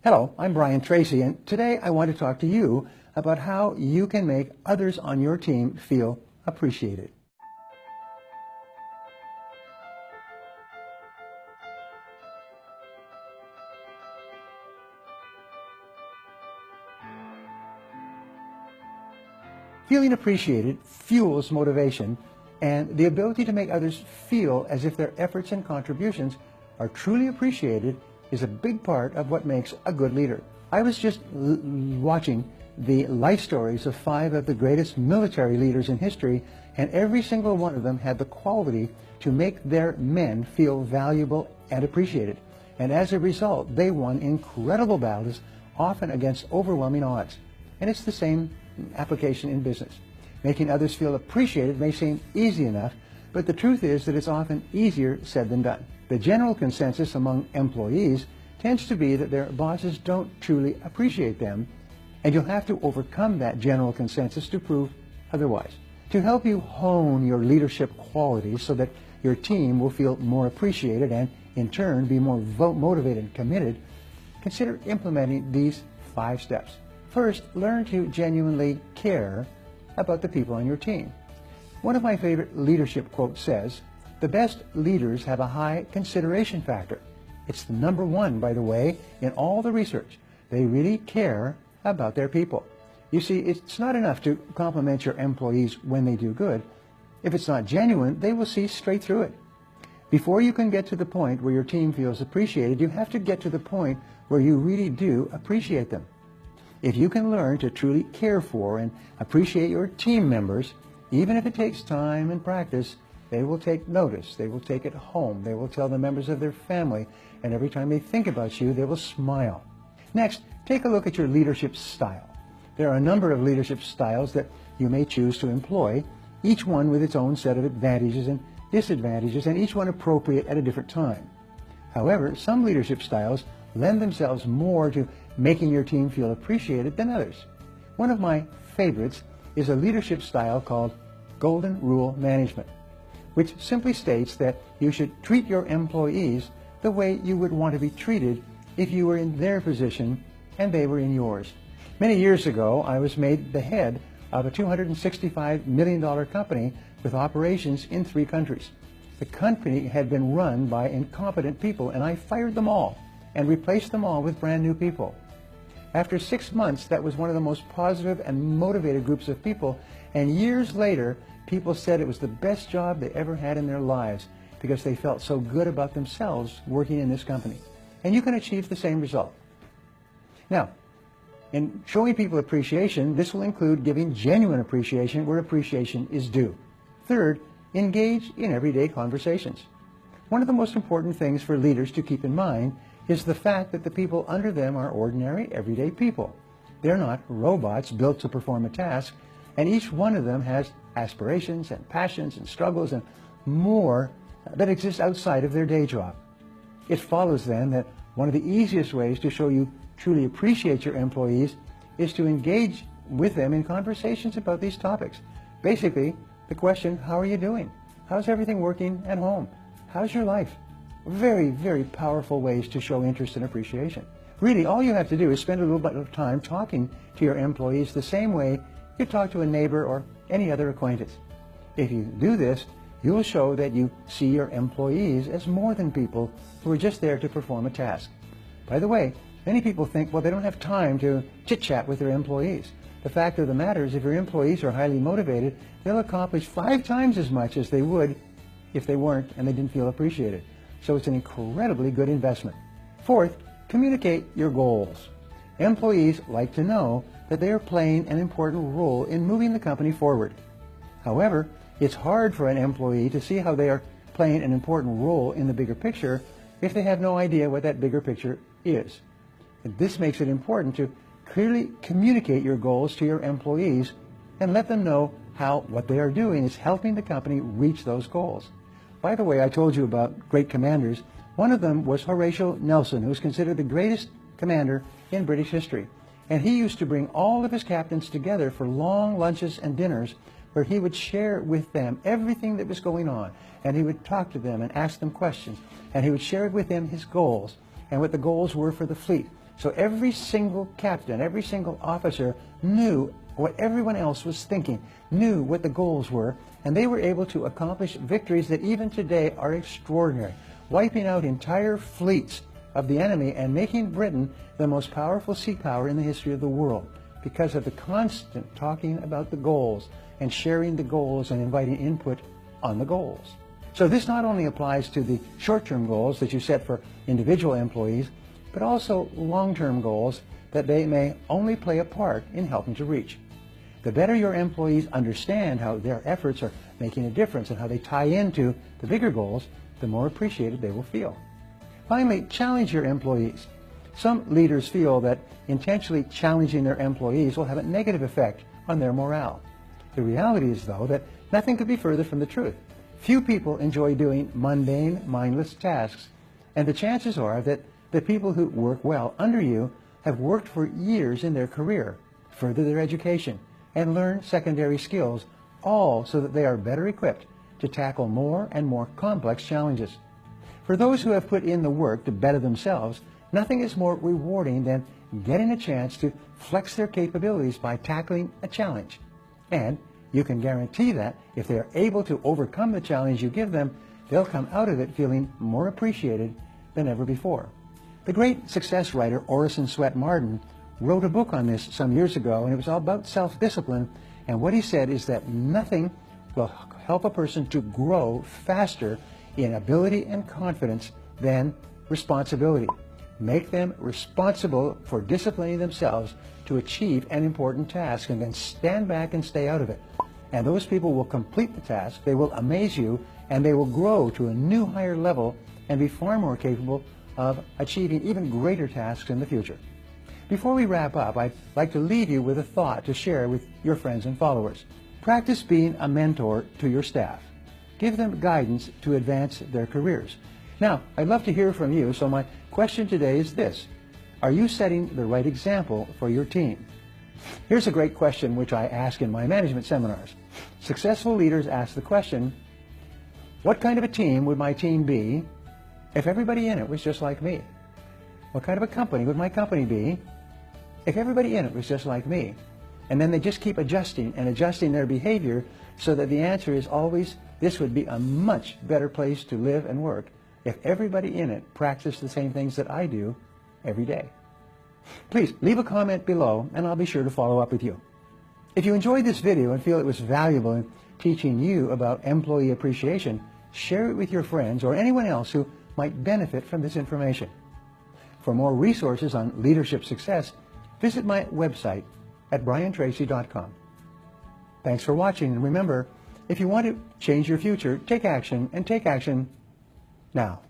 Hello, I'm Brian Tracy, and today I want to talk to you about how you can make others on your team feel appreciated. Feeling appreciated fuels motivation, and the ability to make others feel as if their efforts and contributions are truly appreciated is a big part of what makes a good leader. I was just watching the life stories of 5 of the greatest military leaders in history, and every single one of them had the quality to make their men feel valuable and appreciated. And as a result, they won incredible battles, often against overwhelming odds. And it's the same application in business. Making others feel appreciated may seem easy enough, but the truth is that it's often easier said than done. The general consensus among employees tends to be that their bosses don't truly appreciate them, and you'll have to overcome that general consensus to prove otherwise. To help you hone your leadership qualities so that your team will feel more appreciated and, in turn, be more motivated and committed, consider implementing these 5 steps. First, learn to genuinely care about the people on your team. One of my favorite leadership quotes says, "The best leaders have a high consideration factor." It's the number 1, by the way, in all the research. They really care about their people. You see, it's not enough to compliment your employees when they do good. If it's not genuine, they will see straight through it. Before you can get to the point where your team feels appreciated, you have to get to the point where you really do appreciate them. If you can learn to truly care for and appreciate your team members, even if it takes time and practice, they will take notice. They will take it home. They will tell the members of their family, and every time they think about you, they will smile. Next, take a look at your leadership style. There are a number of leadership styles that you may choose to employ, each one with its own set of advantages and disadvantages, and each one appropriate at a different time. However, some leadership styles lend themselves more to making your team feel appreciated than others. One of my favorites is a leadership style called Golden Rule Management, which simply states that you should treat your employees the way you would want to be treated if you were in their position and they were in yours. Many years ago, I was made the head of a $265 million company with operations in 3 countries. The company had been run by incompetent people, and I fired them all and replaced them all with brand new people. After 6 months, that was one of the most positive and motivated groups of people, and years later, people said it was the best job they ever had in their lives because they felt so good about themselves working in this company. And you can achieve the same result. Now, in showing people appreciation, this will include giving genuine appreciation where appreciation is due. Third, engage in everyday conversations. One of the most important things for leaders to keep in mind is the fact that the people under them are ordinary, everyday people. They're not robots built to perform a task, and each one of them has aspirations and passions and struggles and more that exist outside of their day job. It follows then that one of the easiest ways to show you truly appreciate your employees is to engage with them in conversations about these topics. Basically, the question, how are you doing? How's everything working at home? How's your life? Very, very powerful ways to show interest and appreciation. Really, all you have to do is spend a little bit of time talking to your employees the same way you talk to a neighbor or any other acquaintance. If you do this, you'll show that you see your employees as more than people who are just there to perform a task. By the way, many people think, well, they don't have time to chit-chat with their employees. The fact of the matter is, if your employees are highly motivated, they'll accomplish 5 times as much as they would if they weren't and they didn't feel appreciated. So it's an incredibly good investment. Fourth, communicate your goals. Employees like to know that they are playing an important role in moving the company forward. However, it's hard for an employee to see how they are playing an important role in the bigger picture if they have no idea what that bigger picture is. And this makes it important to clearly communicate your goals to your employees and let them know how what they are doing is helping the company reach those goals. By the way, I told you about great commanders. One of them was Horatio Nelson, who is considered the greatest commander in British history. And he used to bring all of his captains together for long lunches and dinners where he would share with them everything that was going on. And he would talk to them and ask them questions. And he would share with them his goals and what the goals were for the fleet. So every single captain, every single officer knew what everyone else was thinking, knew what the goals were, and they were able to accomplish victories that even today are extraordinary, wiping out entire fleets of the enemy and making Britain the most powerful sea power in the history of the world because of the constant talking about the goals and sharing the goals and inviting input on the goals. So this not only applies to the short-term goals that you set for individual employees, but also long-term goals that they may only play a part in helping to reach. The better your employees understand how their efforts are making a difference and how they tie into the bigger goals, the more appreciated they will feel. Finally, challenge your employees. Some leaders feel that intentionally challenging their employees will have a negative effect on their morale. The reality is, though, that nothing could be further from the truth. Few people enjoy doing mundane, mindless tasks, and the chances are that the people who work well under you have worked for years in their career, further their education, and learn secondary skills, all so that they are better equipped to tackle more and more complex challenges. For those who have put in the work to better themselves, nothing is more rewarding than getting a chance to flex their capabilities by tackling a challenge. And you can guarantee that if they are able to overcome the challenge you give them, they'll come out of it feeling more appreciated than ever before. The great success writer Orison Swett Marden wrote a book on this some years ago, and it was all about self-discipline. And what he said is that nothing will help a person to grow faster in ability and confidence than responsibility. Make them responsible for disciplining themselves to achieve an important task, and then stand back and stay out of it. And those people will complete the task, they will amaze you, and they will grow to a new higher level and be far more capable of achieving even greater tasks in the future. Before we wrap up, I'd like to leave you with a thought to share with your friends and followers. Practice being a mentor to your staff. Give them guidance to advance their careers. Now, I'd love to hear from you, so my question today is this: are you setting the right example for your team? Here's a great question which I ask in my management seminars. Successful leaders ask the question, what kind of a team would my team be if everybody in it was just like me? What kind of a company would my company be if everybody in it was just like me? And then they just keep adjusting and adjusting their behavior so that the answer is always, this would be a much better place to live and work if everybody in it practiced the same things that I do every day. Please leave a comment below and I'll be sure to follow up with you. If you enjoyed this video and feel it was valuable in teaching you about employee appreciation, share it with your friends or anyone else who might benefit from this information. For more resources on leadership success, visit my website at briantracy.com. Thanks for watching, and remember, if you want to change your future, take action, and take action now.